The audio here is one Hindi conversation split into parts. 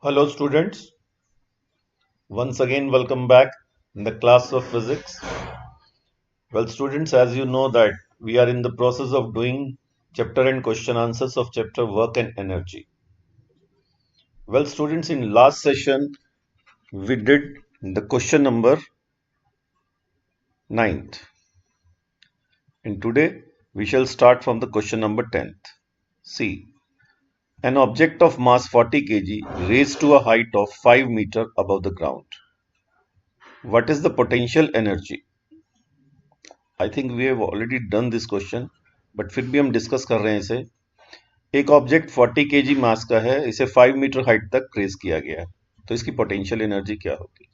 Hello students, once again welcome back in the class of physics. Well students, as you know that we are in the process of doing chapter and question answers of chapter work and energy. Well students, in last session we did the question number 9th and today we shall start from the question number 10th. See, an object of mass 40 kg raised to a height of 5 meter above the ground. What is the potential energy? I think we have already done this question but फिर भी हम डिस्कस कर रहे हैं इसे। एक ऑब्जेक्ट 40 केजी मास का है, इसे 5 मीटर हाइट तक रेज किया गया है, तो इसकी पोटेंशियल एनर्जी क्या होगी?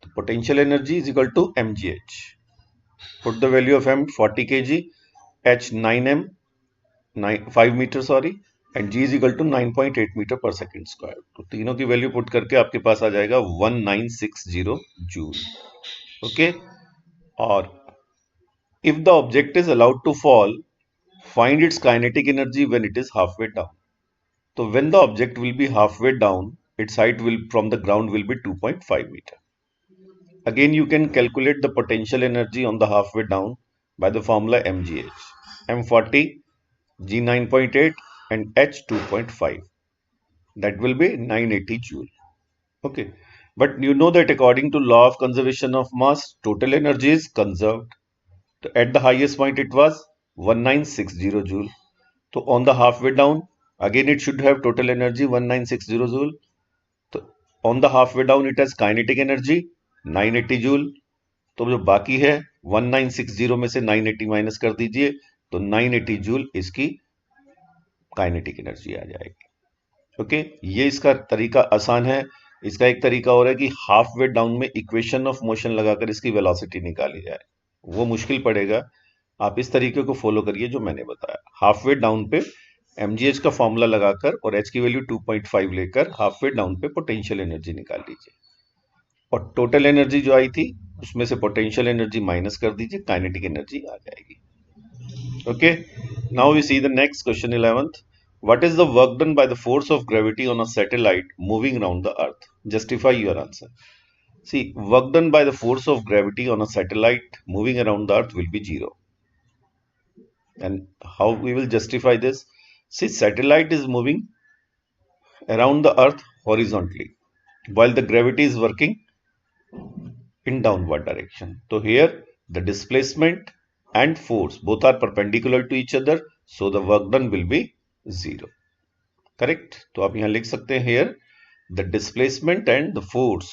तो potential energy is equal to M G H. Put the value of M 40 KG, H 9 M 5 metre sorry, and G is equal to 9.8 metre per second square. तो तीनों की वैल्यू पुट करके आपके पास आ जाएगा 1960 जूल। ओके, और if the object is allowed to fall, find its kinetic energy when it is halfway down. So when the object will be halfway down, its height will from the ground will be 2.5 meter. Again, you can calculate the potential energy on the halfway down by the formula mgh. M40, G 9.8 and H 2.5. That will be 980 joule. Okay. But you know that according to law of conservation of mass, total energy is conserved. So at the highest point it was 1960 joule. So on the halfway down, again it should have total energy 1960 joule. So on the halfway down it has kinetic energy 980 joule. तो जो बाकी है 1960 में से 980 माइनस कर दीजिए तो 980 जूल इसकी काइनेटिक एनर्जी आ जाएगी। ओके, ये इसका तरीका आसान है। इसका एक तरीका और है कि हाफ वे डाउन में इक्वेशन ऑफ मोशन लगाकर इसकी वेलोसिटी निकाली जाए, वो मुश्किल पड़ेगा। आप इस तरीके को फॉलो करिए जो मैंने बताया। हाफ वे डाउन पे mgh का फॉर्मूला लगाकर और h की वैल्यू 2.5 लेकर हाफ वे डाउन पे पोटेंशियल एनर्जी निकाल लीजिए, और टोटल एनर्जी जो आई थी उसमें से पोटेंशियल एनर्जी माइनस कर दीजिए, काइनेटिक एनर्जी आ जाएगी। Okay, now we see the next question 11th. What is the work done by the force of gravity on a satellite moving around the earth? Justify your answer. See, work done by the force of gravity on a satellite moving around the earth will be zero. And how we will justify this? See, satellite is moving around the earth horizontally while the gravity is working in downward direction. So here the displacement and force both are perpendicular to each other, so the work done will be zero. Correct? तो आप यहाँ लिख सकते हैं here the displacement and the force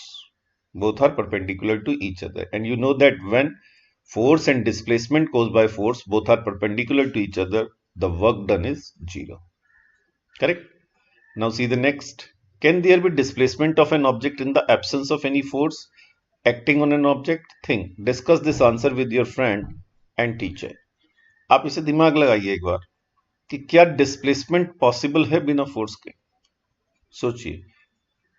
both are perpendicular to each other, and you know that when force and displacement caused by force both are perpendicular to each other, the work done is zero. Correct? Now see the next. Can there be displacement of an object in the absence of any force acting on an object? Think. Discuss this answer with your friend and teacher. आप इसे दिमाग लगाइए एक बार कि क्या डिस्प्लेसमेंट पॉसिबल है बिना फोर्स के। सोचिए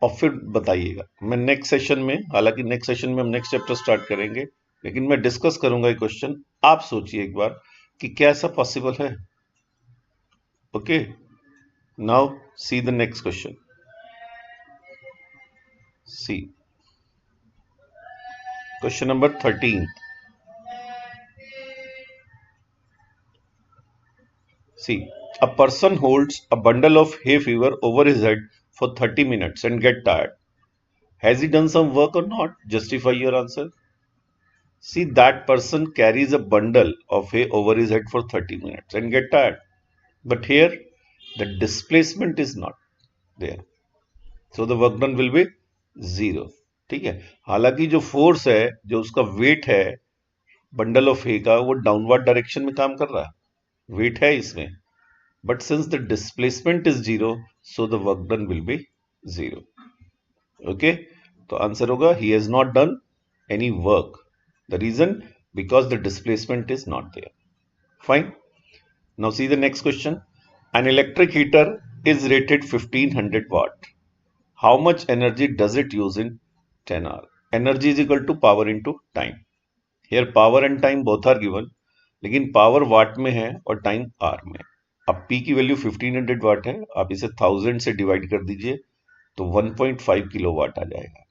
और फिर बताइएगा। मैं नेक्स्ट सेशन में, हालांकि नेक्स्ट सेशन में हम नेक्स्ट चैप्टर स्टार्ट करेंगे, लेकिन मैं डिस्कस करूंगा ये क्वेश्चन। आप सोचिए एक बार कि क्या ऐसा पॉसिबल है। Okay, now see the next question. See question number 13। See, a person holds a bundle of hay fever over his head for 30 minutes and get tired. Has he done some work or not? Justify your answer. See, that person carries a bundle of hay over his head for 30 minutes and get tired. But here, the displacement is not there. So the work done will be zero. ठीक है, हालांकि जो फोर्स है, जो उसका वेट है बंडल ऑफ हे का, वो डाउनवर्ड डायरेक्शन में काम कर रहा है, वेट है इसमें, but since the displacement is zero, so the work done will be zero. Okay, तो आंसर होगा he has not done any work. The reason, because the displacement is not there. Fine. Now see the next question. An electric heater is rated 1500 watt. How much energy does it use in 10 hours? Energy is equal to power into time. Here power and time both are given, लेकिन पावर वाट में है और टाइम आर में। अब P की वैल्यू 1500 वाट है, आप इसे 1000 से डिवाइड कर दीजिए तो 1.5 किलोवाट आ जाएगा।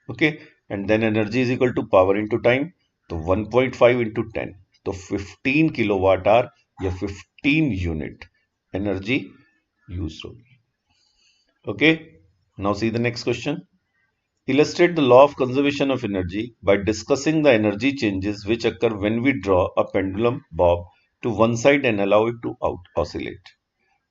Okay, and then energy is equal to power into time, तो 1.5 इंटू 10, तो 15 किलोवाट आवर या 15 यूनिट एनर्जी यूज होगी। Okay, now see the next question. Illustrate the law of conservation of energy by discussing the energy changes which occur when we draw a pendulum bob to one side and allow it to oscillate.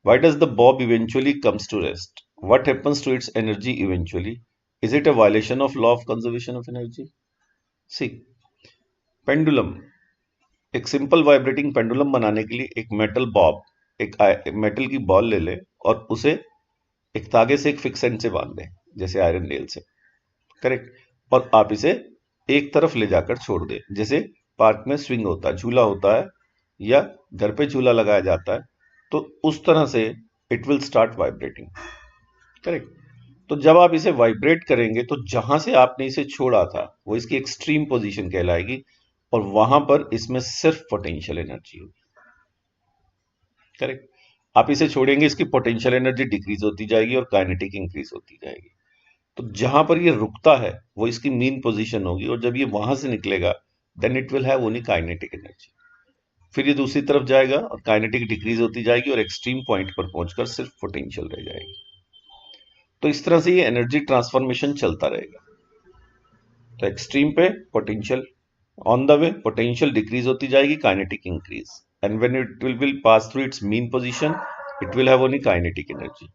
Why does the bob eventually comes to rest? What happens to its energy eventually? Is it a violation of law of conservation of energy? See, pendulum, एक सिंपल वाइब्रेटिंग पेंडुलम बनाने के लिए एक मेटल बॉब, एक मेटल की बॉल ले ले और उसे एक तागे से एक फिक्स एंड से बांध दे, जैसे आयरन नेल से। करेक्ट। और आप इसे एक तरफ ले जाकर छोड़ दे, जैसे पार्क में स्विंग होता है, झूला होता है, या घर पे झूला लगाया जाता है, तो उस तरह से it will start vibrating. Correct. तो जब आप इसे वाइब्रेट करेंगे तो जहां से आपने इसे छोड़ा था वो इसकी एक्सट्रीम पोजीशन कहलाएगी, और वहां पर इसमें सिर्फ पोटेंशियल एनर्जी होगी। करेक्ट। आप इसे छोड़ेंगे, इसकी पोटेंशियल एनर्जी डिक्रीज होती जाएगी और काइनेटिक इंक्रीज होती जाएगी। तो जहां पर ये रुकता है वो इसकी मीन पोजीशन होगी, और जब ये वहां से निकलेगा then it will have only kinetic energy. फिर ये दूसरी तरफ जाएगा और काइनेटिक डिक्रीज होती जाएगी और एक्सट्रीम पॉइंट पर पहुंचकर सिर्फ पोटेंशियल रह जाएगी। तो इस तरह से ये एनर्जी ट्रांसफॉर्मेशन चलता रहेगा। तो एक्सट्रीम पे potential, on the way potential decrease होती जाएगी, kinetic increase, and when it will pass through it's mean position it will have only kinetic energy.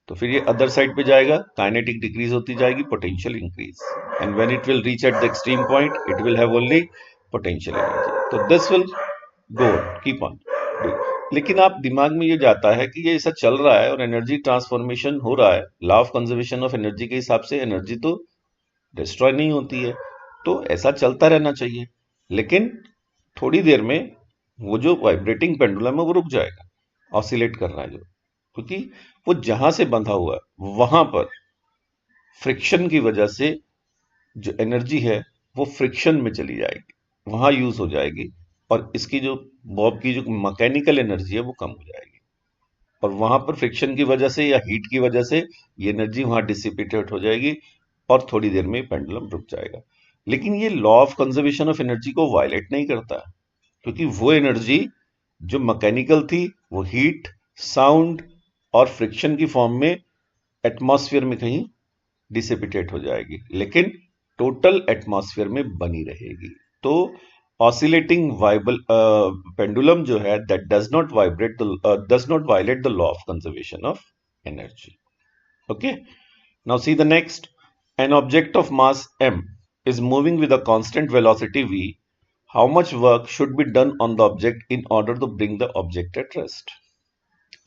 तो फिर ये अदर साइड पे जाएगा, काइनेटिक डिक्रीज होती जाएगी, potential increase, and when it will reach at the extreme point it will have only potential energy. तो this will go keep on. लेकिन आप दिमाग में ये जाता है कि ये ऐसा चल रहा है और एनर्जी ट्रांसफॉर्मेशन हो रहा है, law of conservation of energy के हिसाब से एनर्जी तो डिस्ट्रॉय नहीं होती है, तो ऐसा चलता रहना चाहिए। लेकिन थोड़ी देर में वो जो वाइब्रेटिंग पेंडुलम है वो रुक जाएगा, ऑसिलेट कर रहा है जो, क्योंकि वो जहां से बंधा हुआ है वहां पर फ्रिक्शन की वजह से जो एनर्जी है वो फ्रिक्शन में चली जाएगी, वहां यूज हो जाएगी, और इसकी जो बॉब की जो मैकेनिकल एनर्जी है वो कम हो जाएगी, और वहां पर फ्रिक्शन की वजह से या हीट की वजह से ये एनर्जी वहां डिसिपेटेड हो जाएगी और थोड़ी देर में पेंडुलम रुक जाएगा। लेकिन ये law of conservation of energy को वायलेट नहीं करता, क्योंकि वो एनर्जी जो मैकेनिकल थी वो हीट, साउंड और फ्रिक्शन की फॉर्म में एटमॉस्फेयर में कहीं डिसिपिटेट हो जाएगी, लेकिन टोटल एटमॉस्फेयर में बनी रहेगी। तो ऑसिलेटिंग वाइबल पेंडुलम जो है that does not violate the law of conservation of energy. Okay, now see the next. An object of mass m is moving with a constant velocity v. How much work should be done on the object in order to bring the object at rest?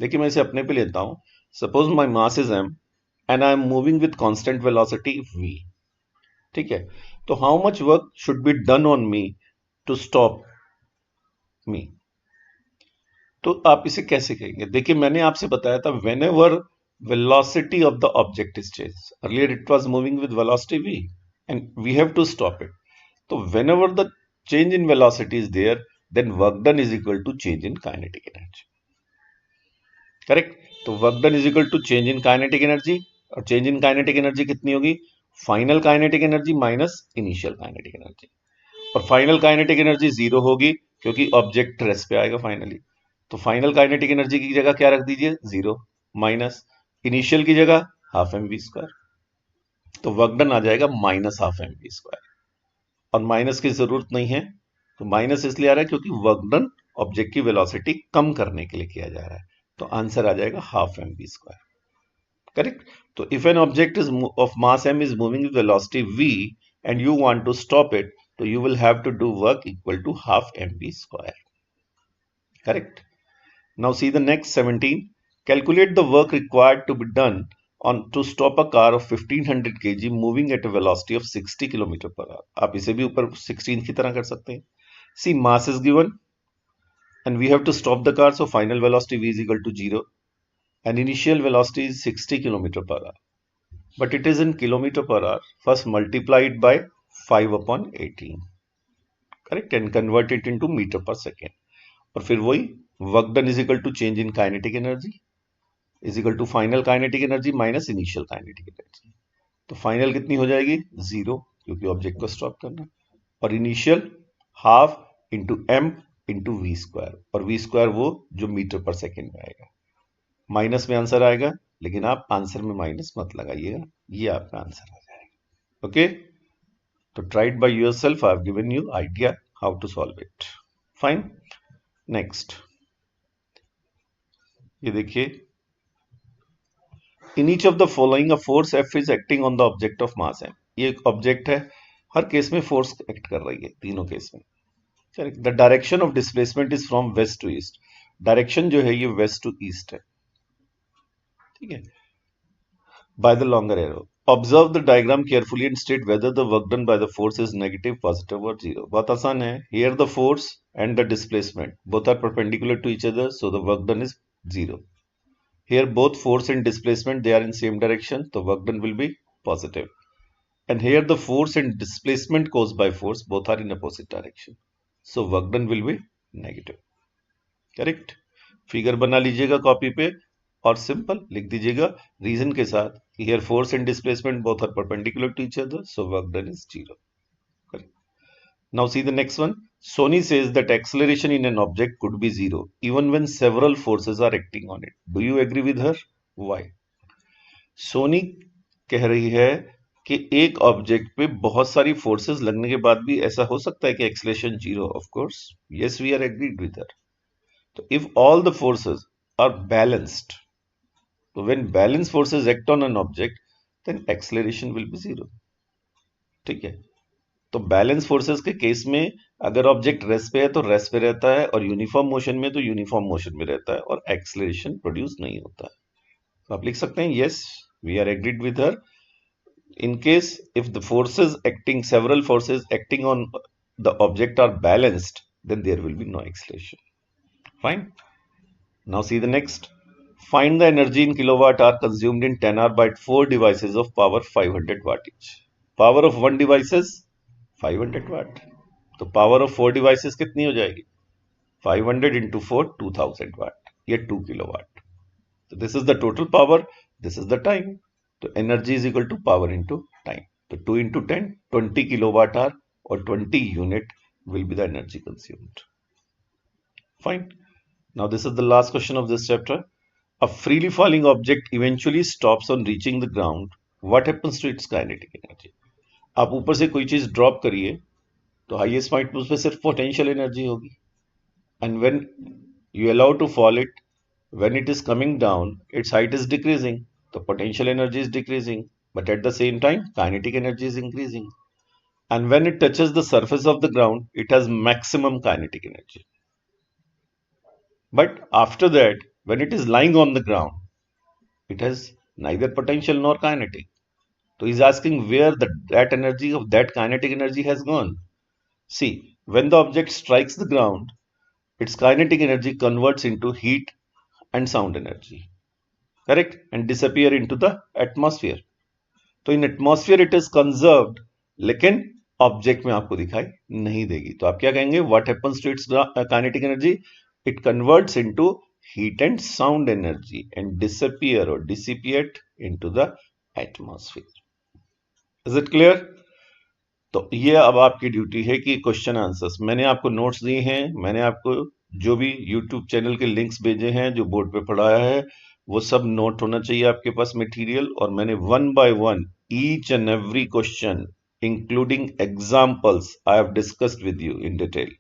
देखिए मैं इसे अपने पे लेता हूं। Suppose my mass is m and I am moving with constant velocity v। ठीक है, तो how much work should be done on me to stop me? तो आप इसे कैसे कहेंगे? देखिए मैंने आपसे बताया था when ever velocity of the object is changed, earlier it was moving with velocity v and we have to stop it. So whenever the change in velocity is there, then work done is equal to change in kinetic energy. Correct. तो work done is equal to change in kinetic energy, और चेंज इन काइनेटिक एनर्जी कितनी होगी? Final kinetic energy minus initial kinetic energy, और फाइनल काइनेटिक एनर्जी जीरो होगी क्योंकि ऑब्जेक्ट रेस्ट पे आएगा फाइनली। तो फाइनल काइनेटिक एनर्जी की जगह क्या रख दीजिए? जीरो, माइनस इनिशियल की जगह हाफ एम वी स्क्वायर, तो वर्क डन आ जाएगा minus half M V square, और माइनस की जरूरत नहीं है, तो माइनस इसलिए आ रहा है क्योंकि वर्क डन ऑब्जेक्ट की वेलोसिटी कम करने के लिए किया जा रहा है, तो आंसर आ जाएगा half M V square. Correct. तो if an object is of mass m is moving with velocity v and you want to stop it, तो you will have to do work equal to half M V square. Correct. Now see the next 17। Calculate the work required to be done on to stop a car of 1500 kg moving at a velocity of 60 km per hour. आप इसे भी ऊपर 16 की तरह कर सकते हैं। See, mass is given and we have to stop the car, so final velocity v is equal to 0 and initial velocity is 60 km per hour, but it is in kilometer per hour. First multiply it by 5 upon 18, correct, and convert it into meter per second, और फिर वही work done is equal to change in kinetic energy, is equal to final kinetic energy minus initial kinetic energy. तो फाइनल कितनी हो जाएगी? 0, क्योंकि ऑब्जेक्ट को स्टॉप करना है, और initial half into M into V square, और वी स्क्वायर वो जो मीटर पर सेकेंड में आएगा। माइनस में आंसर आएगा, लेकिन आप आंसर में माइनस मत लगाइएगा, ये आपका आंसर आ जाएगा। ओके, तो try it by yourself, I have given you idea how to solve it. Fine, next ये देखिए, in each of the following a force F is acting on the object of mass M. ये एक ऑब्जेक्ट है, हर केस में फोर्स एक्ट कर रही है, तीनों केस में। The direction of displacement is from west to east. Direction जो है ये वेस्ट टू ईस्ट है, ठीक है, by the longer arrow. Observe the diagram carefully and state whether the work done by the force is negative, positive और जीरो। बहुत आसान है। Here the force and the displacement both are perpendicular to each other, so the work done is zero. Here both force and displacement, they are in same direction, so work done will be positive. And here the force and displacement caused by force both are in opposite direction, so work done will be negative. Correct? Figure बना लीजिएगा कॉपी पे और सिंपल लिख दीजिएगा रीजन के साथ। Here force and displacement both are perpendicular to each other, so work done is zero. Correct? Now see the next one. Sony says that acceleration in an object could be zero even when several forces are acting on it. Do you agree with her? Why? Soni कह रही है कि एक ऑब्जेक्ट पे बहुत सारी फोर्सेस लगने के बाद भी ऐसा हो सकता है कि acceleration zero. Of course, yes, we are agreed with that. तो if all the forces are balanced, तो when balance forces act on an object then acceleration will be zero. ठीक है, तो बैलेंस फोर्सेस के केस में अगर ऑब्जेक्ट रेस्ट पे है तो रेस्ट पे रहता है, और यूनिफॉर्म मोशन में तो यूनिफॉर्म मोशन में रहता है, और एक्सेलरेशन प्रोड्यूस नहीं होता है। तो आप लिख सकते हैं yes, we are agreed with her. In case if the forces acting, several forces acting on the object are balanced, then there will be no acceleration. Fine. Now see the next. Find the energy in kilowatt hour consumed in 10 hour by 4 devices of power 500 watt each. Power of one device is 500 watt. तो power of 4 devices कितनी हो जाएगी? 500 into 4, 2000 watt. ये 2 kilowatt. So this is the total power. This is the time. तो energy is equal to power into time. तो 2 इंटू 10, 20 किलोवाट आवर, और 20 unit will be the energy consumed. Fine. Now this is the last question of this chapter. A freely falling object eventually stops on reaching the ground, what happens to its kinetic energy. आप ऊपर से कोई चीज ड्रॉप करिए तो हाईएस्ट पॉइंट उसमें सिर्फ पोटेंशियल एनर्जी होगी, and when you allow to fall it, when it is coming down, its height is decreasing, the potential energy is decreasing, but at the same time kinetic energy is increasing, and when it touches the surface of the ground it has maximum kinetic energy. But after that, when it is lying on the ground, it has neither potential nor kinetic. So he's asking where that energy of that kinetic energy has gone. See, when the object strikes the ground, its kinetic energy converts into heat and sound energy, correct, and disappear into the atmosphere. तो in atmosphere it is conserved, लेकिन ऑब्जेक्ट में आपको दिखाई नहीं देगी। तो आप क्या कहेंगे? What happens to its kinetic energy? It converts into heat and sound energy and disappear और dissipate into the atmosphere. Is it clear? तो ये अब आपकी ड्यूटी है कि क्वेश्चन आंसर्स, मैंने आपको नोट्स दिए हैं, मैंने आपको जो भी यूट्यूब चैनल के लिंक्स भेजे हैं, जो बोर्ड पे पढ़ाया है, वो सब नोट होना चाहिए आपके पास मटेरियल। और मैंने one by one each and every question including examples I have discussed with you in detail.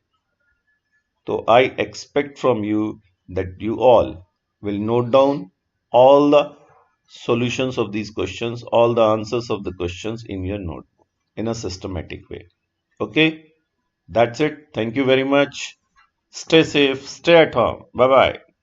तो I expect from you that you all will note down all the solutions of these questions, all the answers of the questions in your notebook in a systematic way. Okay, that's it. Thank you very much. Stay safe, stay at home. Bye bye.